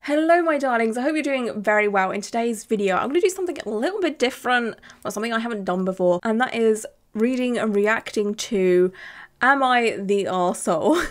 Hello my darlings, I hope you're doing very well. In today's video I'm going to do something a little bit different, or something I haven't done before, and that is reading and reacting to Am I the Arsehole?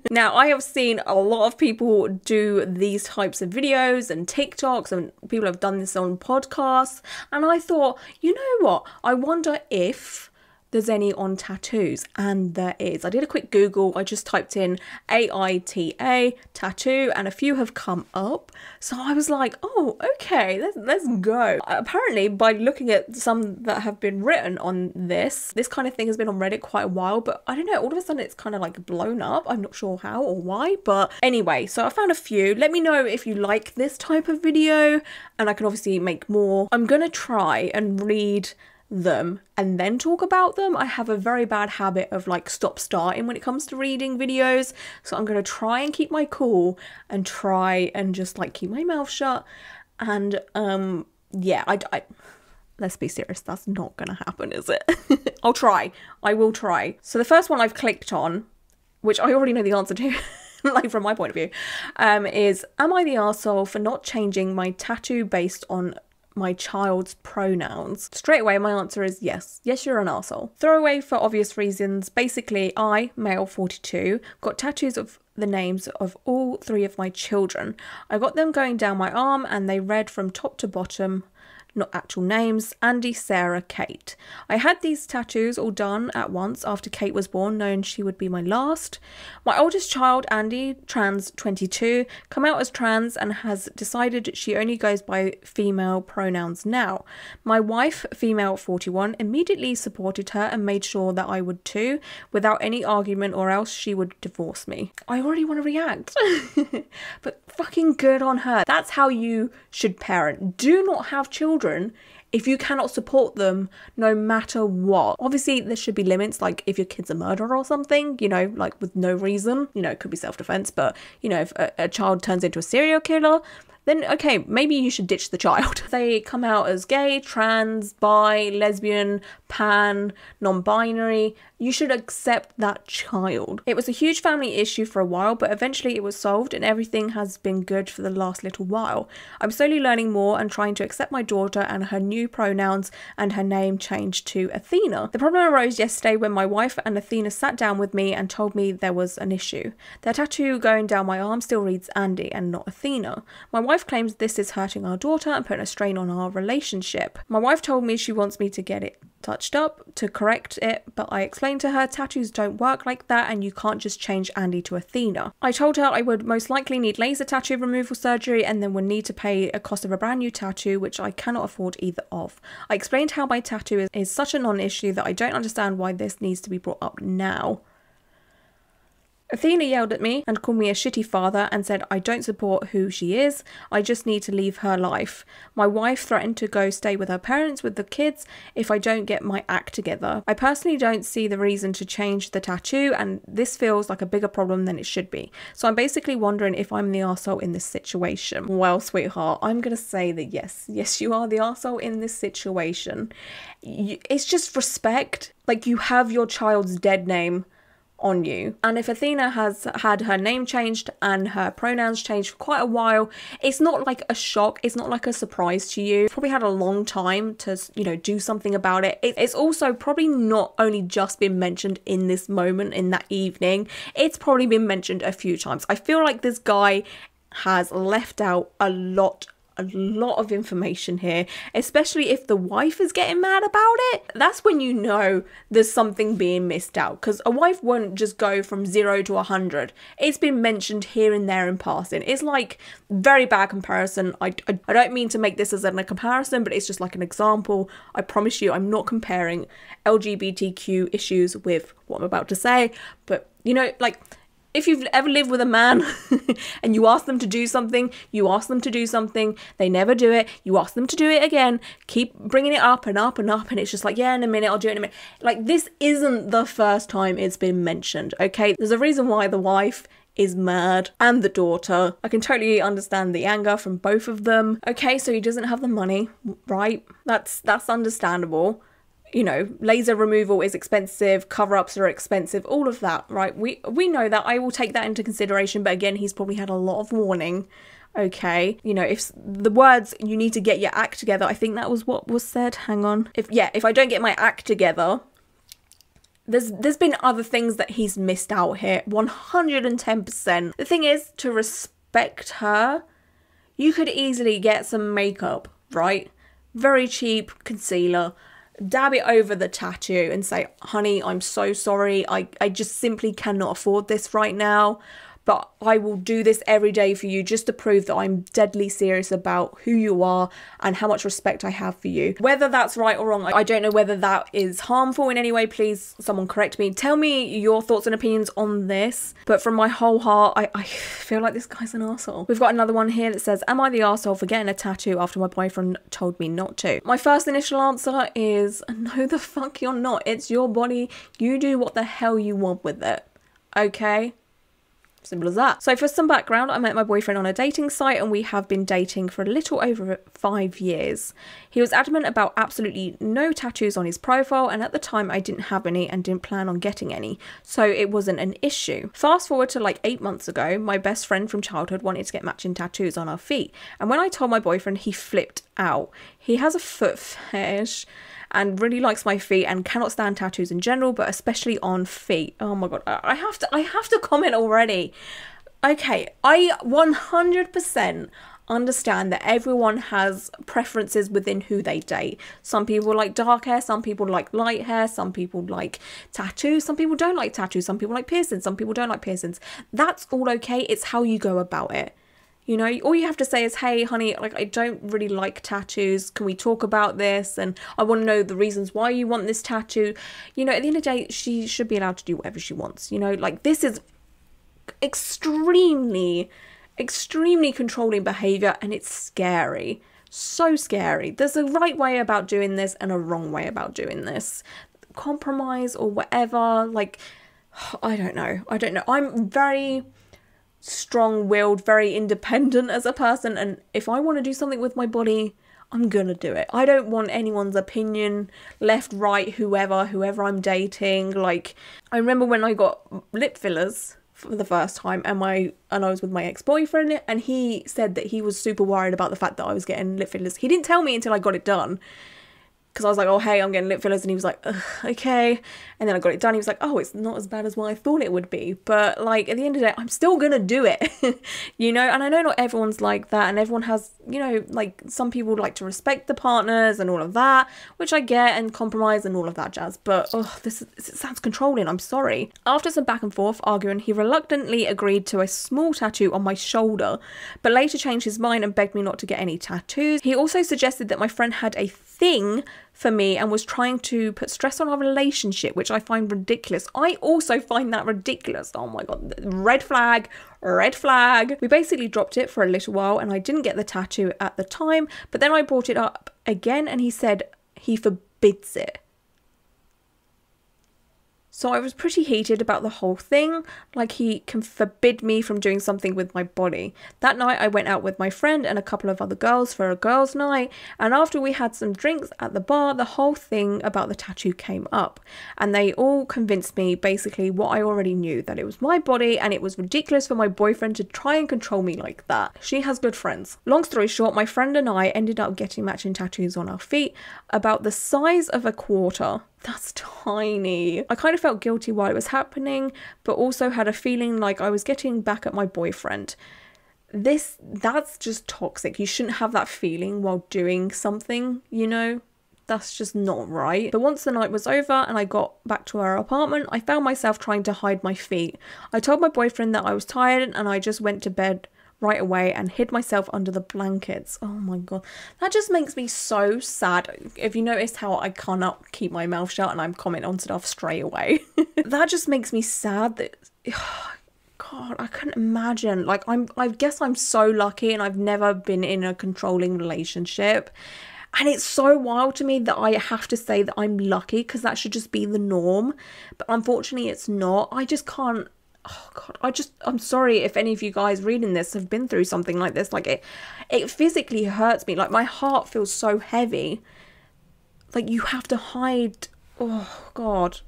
Now, I have seen a lot of people do these types of videos and TikToks, and people have done this on podcasts, and I thought, you know what, I wonder if there's any on tattoos, and there is. I did a quick Google, I just typed in AITA tattoo and a few have come up. So I was like, oh, okay, let's go. Apparently, by looking at some that have been written on this kind of thing has been on Reddit quite a while, but I don't know, all of a sudden it's kind of like blown up. I'm not sure how or why, but anyway, so I found a few. Let me know if you like this type of video, and I can obviously make more. I'm gonna try and read them and then talk about them. I have a very bad habit of like stop starting when it comes to reading videos, so I'm gonna try and keep my cool and try and just like keep my mouth shut. And yeah, I let's be serious, that's not gonna happen, is it? I'll try. I will try. So the first one I've clicked on, which I already know the answer to like from my point of view, is am I the arsehole for not changing my tattoo based on my child's pronouns? Straight away my answer is yes. Yes, you're an arsehole. Throwaway for obvious reasons. Basically, I, male 42, got tattoos of the names of all three of my children. I got them going down my arm and they read from top to bottom, not actual names, Andy, Sarah, Kate. I had these tattoos all done at once after Kate was born, knowing she would be my last. My oldest child, Andy, trans 22, come out as trans and has decided she only goes by female pronouns now. My wife, female 41, immediately supported her and made sure that I would too, without any argument, or else she would divorce me. I already want to react. But fucking good on her. That's how you should parent. Do not have children if you cannot support them no matter what. Obviously there should be limits, like if your kid's a murderer or something, you know, like with no reason, you know, it could be self-defense, but you know, if a child turns into a serial killer, then okay, maybe you should ditch the child. They come out as gay, trans, bi, lesbian, pan, non-binary, you should accept that child. It was a huge family issue for a while, but eventually it was solved and everything has been good for the last little while. I'm slowly learning more and trying to accept my daughter and her new pronouns and her name changed to Athena. The problem arose yesterday when my wife and Athena sat down with me and told me there was an issue. Their tattoo going down my arm still reads Andy and not Athena. My wife claims this is hurting our daughter and putting a strain on our relationship. My wife told me she wants me to get it touched up to correct it, but I explained to her tattoos don't work like that and you can't just change Andy to Athena. I told her I would most likely need laser tattoo removal surgery and then would need to pay a cost of a brand new tattoo, which I cannot afford either of. I explained how my tattoo is such a non-issue that I don't understand why this needs to be brought up now. Athena yelled at me and called me a shitty father and said I don't support who she is, I just need to leave her life. My wife threatened to go stay with her parents with the kids if I don't get my act together. I personally don't see the reason to change the tattoo and this feels like a bigger problem than it should be. So I'm basically wondering if I'm the arsehole in this situation. Well, sweetheart, I'm gonna say that yes. Yes, you are the arsehole in this situation. It's just respect. Like, you have your child's dead name on you, and if Athena has had her name changed and her pronouns changed for quite a while, it's not like a shock, it's not like a surprise to you. You've probably had a long time to, you know, do something about it. It's also probably not only just been mentioned in this moment, in that evening, it's probably been mentioned a few times. I feel like this guy has left out a lot of information here, especially if the wife is getting mad about it. That's when you know there's something being missed out, because a wife won't just go from 0 to 100. It's been mentioned here and there in passing. It's like very bad comparison. I don't mean to make this as a comparison, but it's just like an example. I promise you I'm not comparing LGBTQ issues with what I'm about to say, but you know, like, if you've ever lived with a man and you ask them to do something, they never do it, you ask them to do it again, keep bringing it up and up and up, and it's just like, yeah, in a minute, I'll do it in a minute. Like, this isn't the first time it's been mentioned, okay? There's a reason why the wife is mad and the daughter. I can totally understand the anger from both of them. Okay, so he doesn't have the money, right? That's understandable. You know, laser removal is expensive, cover-ups are expensive, all of that, right? We know that. I will take that into consideration, but again, he's probably had a lot of warning okay? You know, if the words, you need to get your act together, I think that was what was said. Hang on. If I don't get my act together, there's been other things that he's missed out here, 110%. The thing is, to respect her, you could easily get some makeup, right? Very cheap concealer, dab it over the tattoo and say, honey, I'm so sorry. I just simply cannot afford this right now. But I will do this every day for you just to prove that I'm deadly serious about who you are and how much respect I have for you. Whether that's right or wrong, I don't know whether that is harmful in any way. Please, someone correct me. Tell me your thoughts and opinions on this. But from my whole heart, I feel like this guy's an arsehole. We've got another one here that says, am I the arsehole for getting a tattoo after my boyfriend told me not to? My first initial answer is, no the fuck you're not. It's your body. You do what the hell you want with it. Okay? Simple as that. So for some background, I met my boyfriend on a dating site and we have been dating for a little over 5 years. He was adamant about absolutely no tattoos on his profile, and at the time I didn't have any and didn't plan on getting any, so it wasn't an issue. Fast forward to like 8 months ago, my best friend from childhood wanted to get matching tattoos on our feet, and when I told my boyfriend, he flipped out. He has a foot fetish and really likes my feet and cannot stand tattoos in general, but especially on feet. Oh my god, I have to comment already. Okay, I 100% understand that everyone has preferences within who they date. Some people like dark hair, some people like light hair, some people like tattoos, some people don't like tattoos, some people like piercings, some people don't like piercings. That's all okay. It's how you go about it. You know, all you have to say is, hey, honey, like, I don't really like tattoos. Can we talk about this? And I want to know the reasons why you want this tattoo. You know, at the end of the day, she should be allowed to do whatever she wants. You know, like, this is extremely controlling behavior, and it's scary. So scary. There's a right way about doing this and a wrong way about doing this. Compromise or whatever. Like, I don't know. I'm very strong-willed, very independent as a person, and if I want to do something with my body, I'm gonna do it. I don't want anyone's opinion, left, right, whoever I'm dating. Like, I remember when I got lip fillers for the first time and I was with my ex-boyfriend, and he said that he was super worried about the fact that I was getting lip fillers. He didn't tell me until I got it done, because I was like, oh, hey, I'm getting lip fillers. And he was like, okay. And then I got it done. He was like, oh, it's not as bad as what I thought it would be. But, like, at the end of the day, I'm still going to do it, you know? And I know not everyone's like that. And everyone has, you know, like, some people like to respect the partners and all of that, which I get, and compromise and all of that jazz. But, oh, this sounds controlling. I'm sorry. After some back and forth arguing, he reluctantly agreed to a small tattoo on my shoulder, but later changed his mind and begged me not to get any tattoos. He also suggested that my friend had a thing for me and was trying to put stress on our relationship, which I find ridiculous. I also find that ridiculous. Oh my god, red flag, red flag. We basically dropped it for a little while and I didn't get the tattoo at the time, but then I brought it up again and he said he forbids it. So I was pretty heated about the whole thing, like he can forbid me from doing something with my body. That night I went out with my friend and a couple of other girls for a girls' night, and after we had some drinks at the bar, the whole thing about the tattoo came up, and they all convinced me basically what I already knew, that it was my body and it was ridiculous for my boyfriend to try and control me like that. She has good friends. Long story short, my friend and I ended up getting matching tattoos on our feet about the size of a quarter. That's tiny. I kind of felt guilty while it was happening, but also had a feeling like I was getting back at my boyfriend. That's just toxic. You shouldn't have that feeling while doing something, you know? That's just not right. But once the night was over and I got back to our apartment, I found myself trying to hide my feet. I told my boyfriend that I was tired and I just went to bed right away and hid myself under the blankets. Oh my god, that just makes me so sad. If you notice how I cannot keep my mouth shut and I'm commenting on stuff straight away, that just makes me sad. That god, I couldn't imagine. Like, I guess I'm so lucky and I've never been in a controlling relationship, and it's so wild to me that I have to say that I'm lucky, because that should just be the norm, but unfortunately it's not. I just can't. Oh god, I'm sorry if any of you guys reading this have been through something like this. Like, it physically hurts me. Like, my heart feels so heavy. Like, you have to hide. Oh god.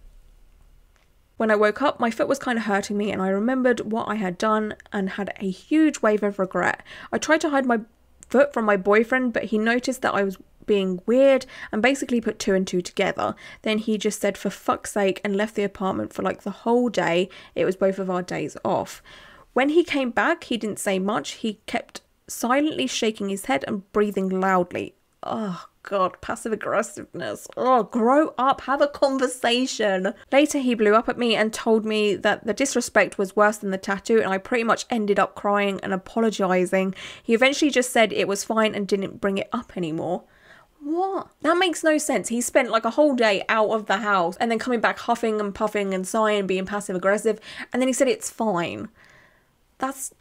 When I woke up, my foot was kind of hurting me and I remembered what I had done and had a huge wave of regret. I tried to hide my foot from my boyfriend, but he noticed that I was being weird and basically put 2 and 2 together. Then he just said for fuck's sake and left the apartment for like the whole day. It was both of our days off. When he came back, he didn't say much. He kept silently shaking his head and breathing loudly. Oh God, passive aggressiveness. Oh, grow up, have a conversation. Later he blew up at me and told me that the disrespect was worse than the tattoo, and I pretty much ended up crying and apologizing. He eventually just said it was fine and didn't bring it up anymore. What? That makes no sense. He spent like a whole day out of the house and then coming back huffing and puffing and sighing, being passive aggressive, and then he said it's fine. That's...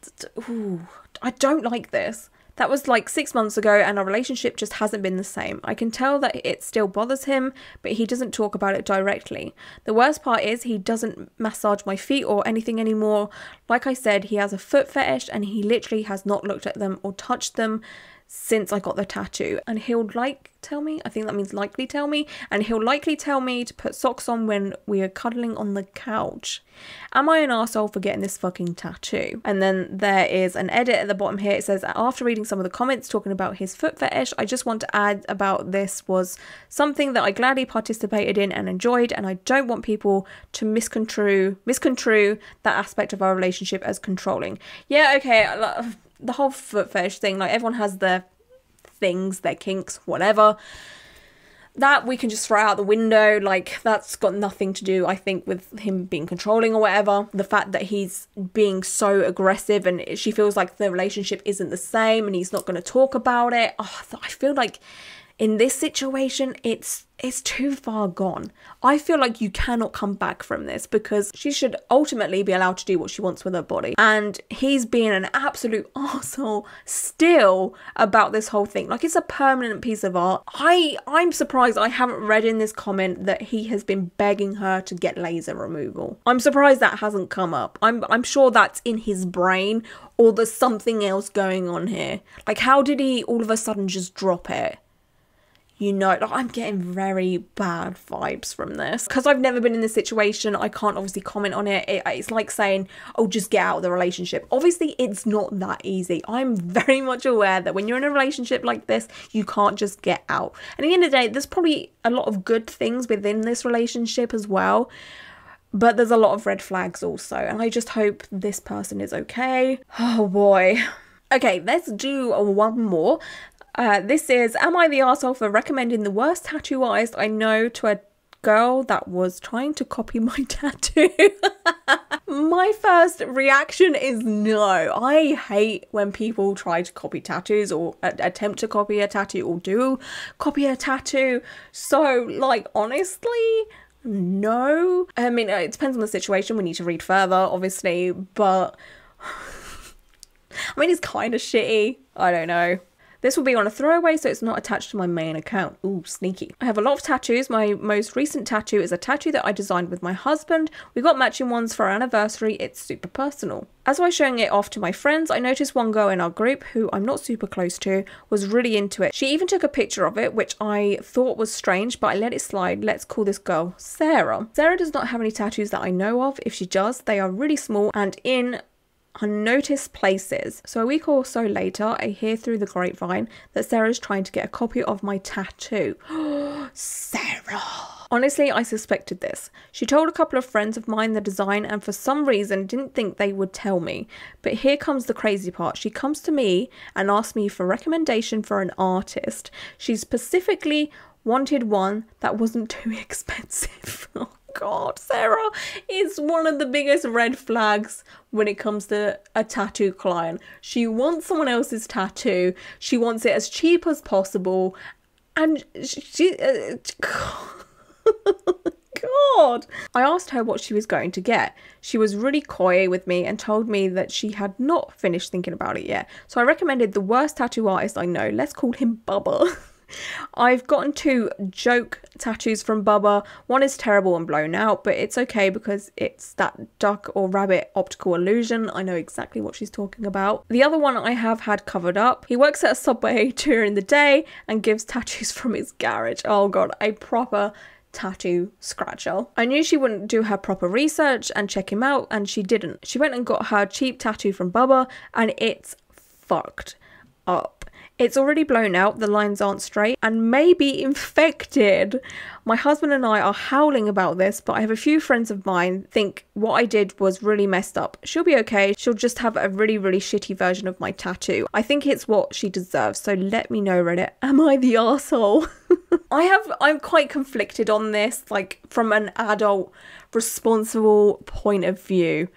Ooh, I don't like this. That was like 6 months ago and our relationship just hasn't been the same. I can tell that it still bothers him, but he doesn't talk about it directly. The worst part is he doesn't massage my feet or anything anymore. Like I said, he has a foot fetish and he literally has not looked at them or touched them since I got the tattoo, and he'll tell me, I think that means likely tell me, and he'll likely tell me to put socks on when we are cuddling on the couch. Am I an arsehole for getting this fucking tattoo? And then there is an edit at the bottom here. It says, after reading some of the comments talking about his foot fetish, I just want to add about this was something that I gladly participated in and enjoyed, and I don't want people to misconstrue that aspect of our relationship as controlling. Yeah, okay, the whole foot fetish thing, like everyone has their things, their kinks, whatever. That we can just throw out the window. Like, that's got nothing to do, I think, with him being controlling or whatever. The fact that he's being so aggressive and she feels like the relationship isn't the same and he's not going to talk about it. Oh, I feel like in this situation, it's too far gone. I feel like you cannot come back from this because she should ultimately be allowed to do what she wants with her body. And he's being an absolute arsehole still about this whole thing. Like, it's a permanent piece of art. I'm surprised I haven't read in this comment that he has been begging her to get laser removal. I'm surprised that hasn't come up. I'm sure that's in his brain, or there's something else going on here. Like, how did he all of a sudden just drop it? You know, like, I'm getting very bad vibes from this. Because I've never been in this situation, I can't obviously comment on it. It's like saying, oh, just get out of the relationship. Obviously, it's not that easy. I'm very much aware that when you're in a relationship like this, you can't just get out. And at the end of the day, there's probably a lot of good things within this relationship as well. But there's a lot of red flags also. And I just hope this person is okay. Oh, boy. Okay, let's do one more. This is, am I the arsehole for recommending the worst tattoo artist I know to a girl that was trying to copy my tattoo? My first reaction is no. I hate when people try to copy tattoos or attempt to copy a tattoo or do copy a tattoo. So, like, honestly, no. I mean, it depends on the situation. We need to read further, obviously, but I mean, it's kind of shitty. I don't know. This will be on a throwaway, so it's not attached to my main account. Ooh, sneaky. I have a lot of tattoos. My most recent tattoo is a tattoo that I designed with my husband. We got matching ones for our anniversary. It's super personal. As I was showing it off to my friends, I noticed one girl in our group, who I'm not super close to, was really into it. She even took a picture of it, which I thought was strange, but I let it slide. Let's call this girl Sarah. Sarah does not have any tattoos that I know of. If she does, they are really small and in unnoticed places. So a week or so later, I hear through the grapevine that Sarah's trying to get a copy of my tattoo. Sarah. Honestly, I suspected this. She told a couple of friends of mine the design and for some reason didn't think they would tell me. But here comes the crazy part. She comes to me and asks me for recommendation for an artist. She specifically wanted one that wasn't too expensive. Oh God, Sarah is one of the biggest red flags when it comes to a tattoo client. She wants someone else's tattoo. She wants it as cheap as possible. And she... God. I asked her what she was going to get. She was really coy with me and told me that she had not finished thinking about it yet. So I recommended the worst tattoo artist I know. Let's call him Bubba. I've gotten 2 joke tattoos from Bubba. One is terrible and blown out, but it's okay because it's that duck or rabbit optical illusion. I know exactly what she's talking about. The other one I have had covered up. He works at a Subway during the day and gives tattoos from his garage. Oh God, a proper tattoo scratcher. I knew she wouldn't do her proper research and check him out, and she didn't. She went and got her cheap tattoo from Bubba, and it's fucked up. It's already blown out, the lines aren't straight, and maybe infected. My husband and I are howling about this, but I have a few friends of mine think what I did was really messed up. She'll be okay, she'll just have a really, really shitty version of my tattoo. I think it's what she deserves, so let me know, Reddit. Am I the arsehole? I'm quite conflicted on this, like from an adult, responsible point of view.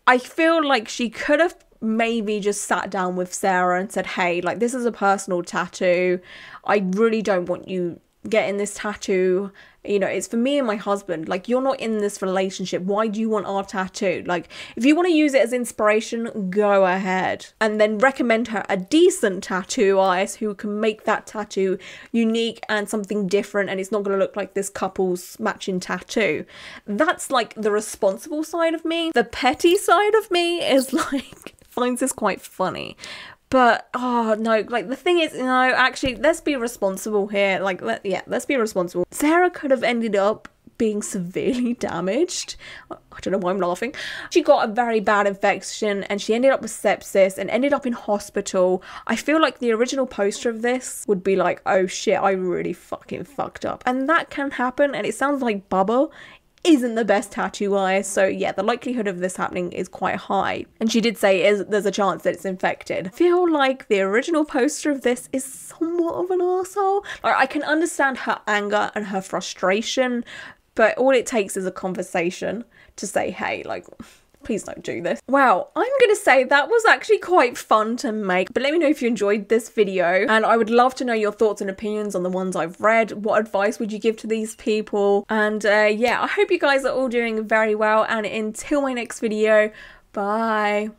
I feel like she could have maybe just sat down with Sarah and said, hey, like, this is a personal tattoo. I really don't want you getting this tattoo. You know, it's for me and my husband. Like, you're not in this relationship. Why do you want our tattoo? Like, if you want to use it as inspiration, go ahead. And then recommend her a decent tattoo artist who can make that tattoo unique and something different, and it's not going to look like this couple's matching tattoo. That's like the responsible side of me. The petty side of me is like, finds this quite funny. But, oh, no, like, the thing is, you know, actually, let's be responsible here. Like, let's be responsible. Sarah could have ended up being severely damaged. I don't know why I'm laughing. She got a very bad infection, and she ended up with sepsis and ended up in hospital. I feel like the original poster of this would be like, oh shit, I really fucking fucked up. And that can happen, and it sounds like Bubba isn't the best tattoo artist, so yeah, the likelihood of this happening is quite high. And she did say there's a chance that it's infected. I feel like the original poster of this is somewhat of an arsehole. Like, I can understand her anger and her frustration, but all it takes is a conversation to say, hey, like, please don't do this. Wow, I'm gonna say that was actually quite fun to make, but let me know if you enjoyed this video, and I would love to know your thoughts and opinions on the ones I've read. What advice would you give to these people? And yeah, I hope you guys are all doing very well, and until my next video, bye.